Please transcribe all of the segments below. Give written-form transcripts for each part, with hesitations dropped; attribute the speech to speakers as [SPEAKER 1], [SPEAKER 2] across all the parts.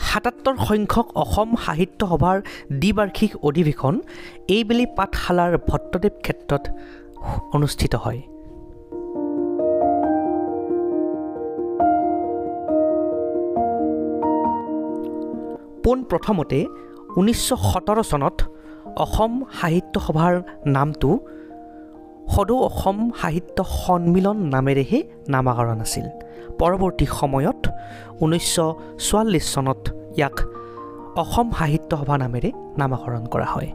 [SPEAKER 1] ৭৭ সংখ্যক অসম সাহিত্য সভাৰ দ্বিবাৰ্ষিক অধিৱেশন এইবেলি পাঠশালাৰ ভট্টদেৱ ক্ষেত্ৰত অনুষ্ঠিত হয়। পোনপ্ৰথমতে 1917 চনত অসম সাহিত্য সভাৰ নামটো সদৌ অসম সাহিত্য সন্মিলন নামেৰেহে নামাকৰণ আছিল। পৰৱৰ্তী সময়ত 1944 চনত ইয়াক অসম সাহিত্য সভা নামেৰে নামাকৰণ কৰা হয়।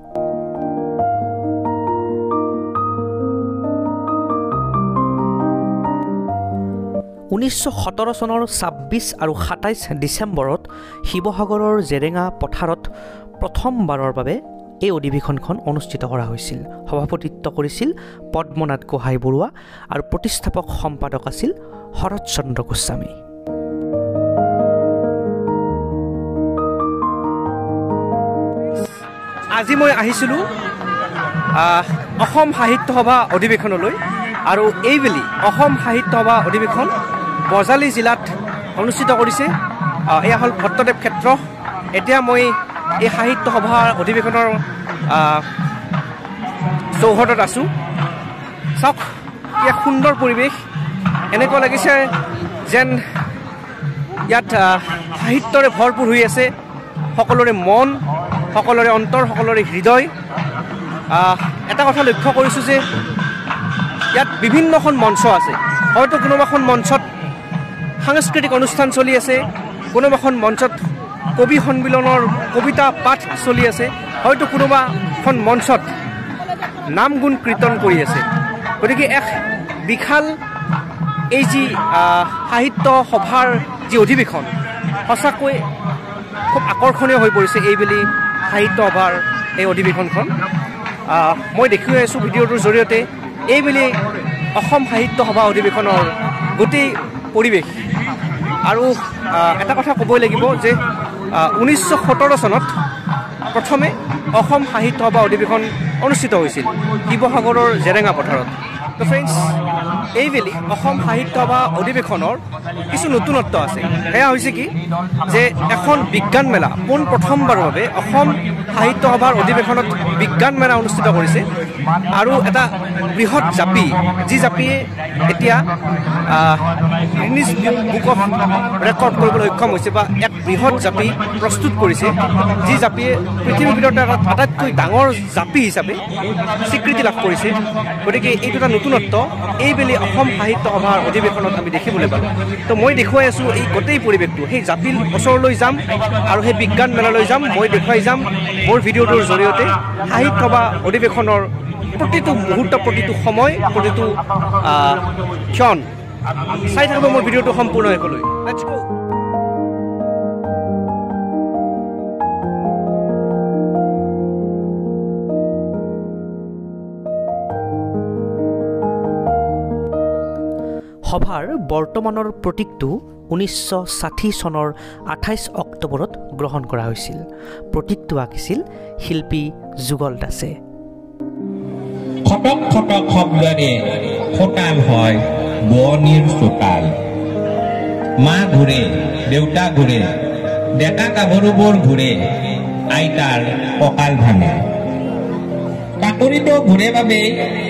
[SPEAKER 1] (1917 চনৰ 26 আৰু 27 ডিচেম্বৰত শিৱসাগৰৰ জেৰেঙা পথাৰত প্ৰথমবাৰৰ বাবে এই অধিৱেশনখন অনুষ্ঠিত কৰা হৈছিল। সভাপতিত্ব কৰিছিল পদ্মনাথ গোহাঁই বৰুৱা আৰু প্ৰতিষ্ঠাপক সম্পাদক আছিল শৰৎ চন্দ্ৰ গোস্বামী। আজি মই আহিছিলোঁ অসম সাহিত্য সভা অধিৱেশনলৈ আৰু এইবেলি অসম সাহিত্য সভা অধিৱেশন বজালী জিলাত অনুষ্ঠিত কৰিছে। এয়া হ'ল ভট্টদেৱ ক্ষেত্ৰ। এতিয়া মই এই সাহিত্য সভাৰ অধিৱেশনৰ চৌহদত আছোঁ। চাওক, ইয়াত সুন্দৰ পৰিৱেশ। এনেকুৱা লাগিছে যেন ইয়াত সাহিত্যৰে ভৰপূৰ হৈ আছে। সকলোৰে মন, সকলোৰে অন্তৰ, সকলোৰে হৃদয়। এটা কথা লক্ষ্য কৰিছোঁ যে ইয়াত বিভিন্নখন মঞ্চ আছে। হয়তো কোনোবাখন মঞ্চত সাংস্কৃতিক অনুষ্ঠান চলি আছে, কোনোবাখন মঞ্চত কবি সন্মিলনৰ কবিতা পাঠ চলি আছে, হয়তো কোনোবাখন মঞ্চত নাম গুণ কীৰ্তন কৰি আছে। গতিকে এক বিশাল এই যি সাহিত্য সভাৰ যি অধিৱেশন, সঁচাকৈ খুব আকৰ্ষণীয় হৈ পৰিছে এইবেলি সাহিত্য সভাৰ এই অধিৱেশনখন। মই দেখুৱাই আছোঁ ভিডিঅ'টোৰ জৰিয়তে এইবেলি অসম সাহিত্য সভা অধিৱেশনৰ গোটেই পৰিৱেশ। আৰু এটা কথা ক'বই লাগিব যে 1917 চনত প্ৰথমে অসম সাহিত্য সভা অধিৱেশন অনুষ্ঠিত হৈছিল শিৱসাগৰৰ জেৰেঙা পথাৰত। তো ফ্ৰেণ্ডছ, এইবেলি অসম সাহিত্য সভা অধিৱেশনৰ কিছু নতুনত্ব আছে। সেয়া হৈছে কি যে এখন বিজ্ঞান মেলা পোনপ্ৰথমবাৰৰ বাবে অসম সাহিত্য সভাৰ অধিৱেশনত বিজ্ঞান মেলা অনুষ্ঠিত কৰিছে। আৰু এটা বৃহৎ জাপি, যি জাপিয়ে এতিয়া গিনিজ বুক অফ ৰেকৰ্ড কৰিবলৈ সক্ষম হৈছে বা এক বৃহৎ জাপি প্ৰস্তুত কৰিছে, যি জাপিয়ে পৃথিৱীৰ ভিতৰত এটা আটাইতকৈ ডাঙৰ জাপি হিচাপে স্বীকৃতি লাভ কৰিছে। গতিকে এইটো এটা নতুনত্ব এইবেলি অসম সাহিত্য সভাৰ অধিৱেশনত আমি দেখিবলৈ পালোঁ। তো মই দেখুৱাই আছোঁ এই গোটেই পৰিৱেশটো। সেই জাপিৰ ওচৰলৈ যাম আৰু সেই বিজ্ঞান মেলালৈ যাম। মই দেখুৱাই যাম মোৰ ভিডিঅ'টোৰ জৰিয়তে সাহিত্য সভা অধিৱেশনৰ প্ৰতিটো মুহূৰ্ত, প্ৰতিটো সময়, প্ৰতিটো ক্ষণ। চাই থাকিব মোৰ ভিডিঅ'টো সম্পূৰ্ণ শেষলৈ। লেটছ গো। সভাৰ বৰ্তমানৰ প্ৰতীকটো 1960 চনৰ 28 অক্টোবৰত গ্ৰহণ কৰা হৈছিল। প্ৰতীকটো আঁকিছিল শিল্পী যুগল দাসে।
[SPEAKER 2] খটক খটক শব্দৰে খোটাল হয় বোৱনীৰ চোতাল। মা ঘূৰে, দেউতা ঘূৰে, ডেকা গাভৰুবোৰ ঘূৰে, আইতাৰ কঁকাল ভাঙে। কাকৰিত ঘূৰে বাবে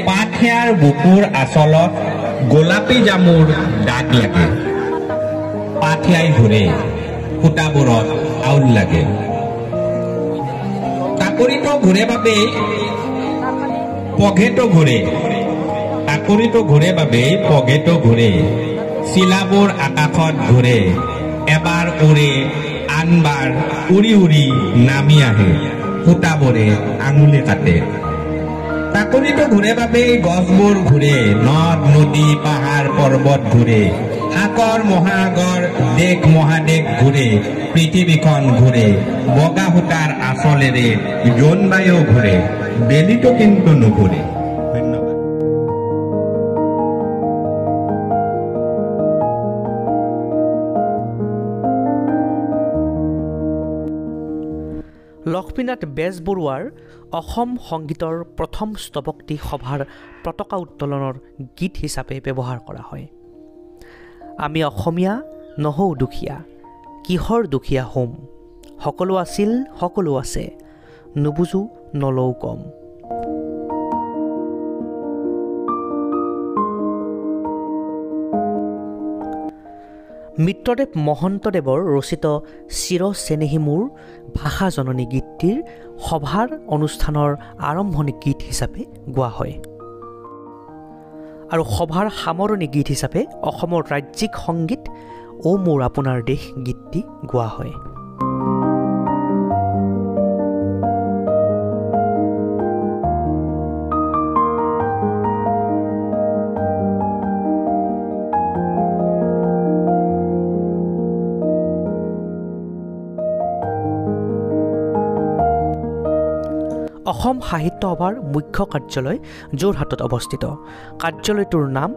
[SPEAKER 2] পাথিয়াৰ বুকুৰ আচলত গোলাপী জামুৰ দাগ লাগে। পাথিয়াই ঘূৰে, সূতাবোৰত আউল লাগে। কাকৰিত ঘূৰে বাবে পঘেটো ঘূৰে, কাকৰিটো ঘূৰে বাবে পঘেটো ঘূৰে। চিলাবোৰ আকাশত ঘূৰে, এবাৰ উৰে, আনবাৰ উৰি উৰি নামি আহে। সূতাবোৰে আঙুলি কাটে। কাকৰিটো ঘূৰে বাবে গছবোৰ ঘূৰে, নদ নদী পাহাৰ পৰ্বত ঘূৰে। সাগৰ মহাসাগৰ দেশ মহাদেশ ঘূৰে, পৃথিৱীখন ঘূৰে। বগা সূতাৰ আঁচলেৰে জোনবায়ু ঘূৰে, বেলিটো কিন্তু নুঘূৰে। ধন্যবাদ।
[SPEAKER 1] লক্ষ্মীনাথ বেজবৰুৱাৰ অসম সংগীতৰ প্ৰথম স্তৱক্তি সভাৰ পতাকা উত্তোলনৰ গীত হিচাপে ব্যৱহাৰ কৰা হয়। আমি অসমীয়া নহওঁ দুখীয়া, কিহৰ দুখীয়া হ'ম, সকলো আছিল সকলো আছে নুবুজো নলও কম মিত্ৰদেৱ মহন্তদেৱৰ ৰচিত চিৰ চেনেহী মোৰ ভাষা জননী গীতটিৰ সভাৰ অনুষ্ঠানৰ আৰম্ভণি গীত হিচাপে গোৱা হয় আৰু সভাৰ সামৰণি গীত হিচাপে অসমৰ ৰাজ্যিক সংগীত ও মোৰ আপোনাৰ দেশ গীতটি গোৱা হয় অসম সাহিত্য সভাৰ মুখ্য কাৰ্যালয় যোৰহাটত অৱস্থিত কাৰ্যালয়টোৰ নাম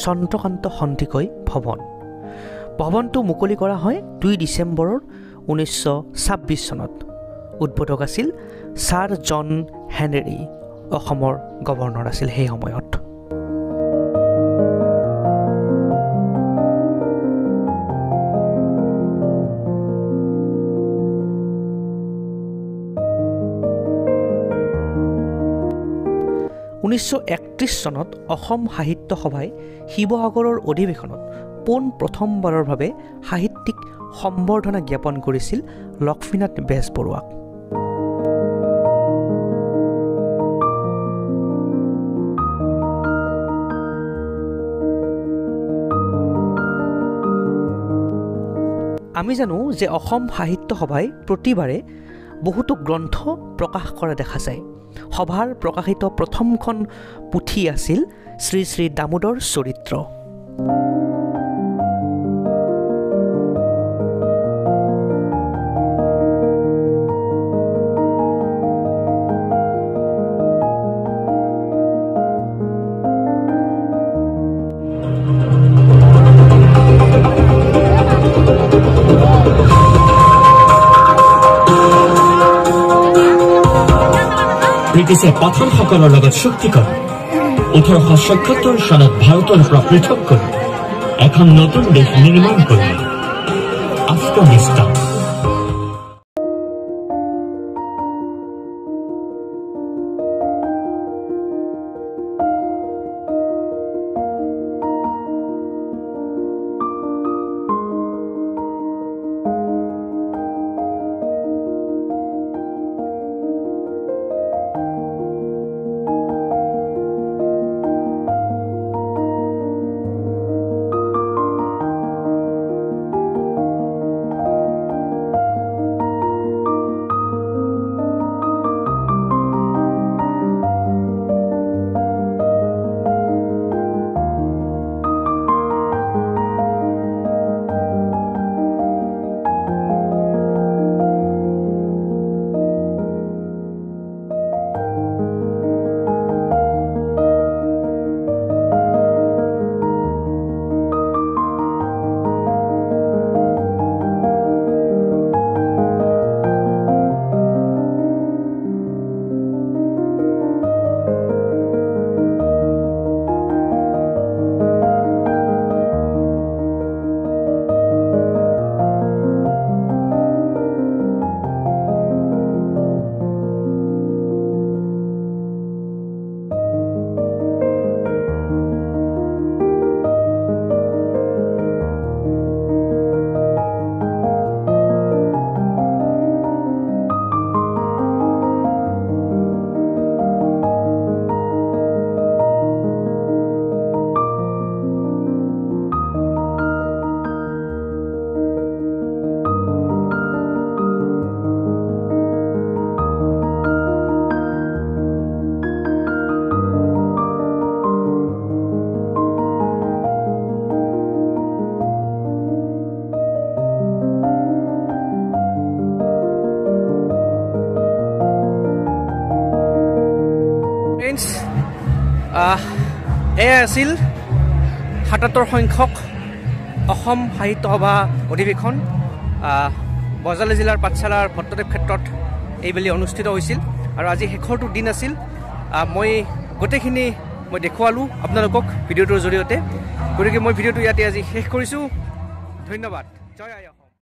[SPEAKER 1] চন্দ্ৰকান্ত সন্দিকৈ ভৱন ভৱনটো মুকলি কৰা হয় 2 ডিচেম্বৰৰ 1926 চনত উদ্বোধক আছিল ছাৰ জন হেনৰী অসমৰ গভৰ্ণৰ আছিল সেই সময়ত 1931 চনত অসম সাহিত্য সভাই শিৱসাগৰৰ অধিৱেশনত পোন প্ৰথমবাৰৰ বাবে সাহিত্যিক সম্বৰ্ধনা জ্ঞাপন কৰিছিল লক্ষ্মীনাথ বেজবৰুৱাক আমি জানো যে অসম সাহিত্য সভাই প্ৰতিবাৰে বহুতো গ্ৰন্থ প্ৰকাশ কৰা দেখা যায় সভাৰ প্ৰকাশিত প্ৰথমখন পুথি আছিল শ্ৰী শ্ৰী দামোদৰ চৰিত্ৰ
[SPEAKER 3] ব্ৰিটিছে পাঠানসকলৰ লগত চুক্তি কৰে 1877 চনত ভাৰতৰ পৰা পৃথক কৰি এখন নতুন দেশ নিৰ্মাণ কৰিলে আফগানিস্তান
[SPEAKER 1] এয়া আছিল ৭৭ সংখ্যক অসম সাহিত্য সভা অধিৱেশন বজালী জিলাৰ পাঠশালাৰ ভট্টদেৱ ক্ষেত্ৰত এইবেলি অনুষ্ঠিত হৈছিল আৰু আজি শেষৰটো দিন আছিল মই গোটেইখিনি মই দেখুৱালোঁ আপোনালোকক ভিডিঅ'টোৰ জৰিয়তে গতিকে মই ভিডিঅ'টো ইয়াতে আজি শেষ কৰিছোঁ ধন্যবাদ জয় আই অসম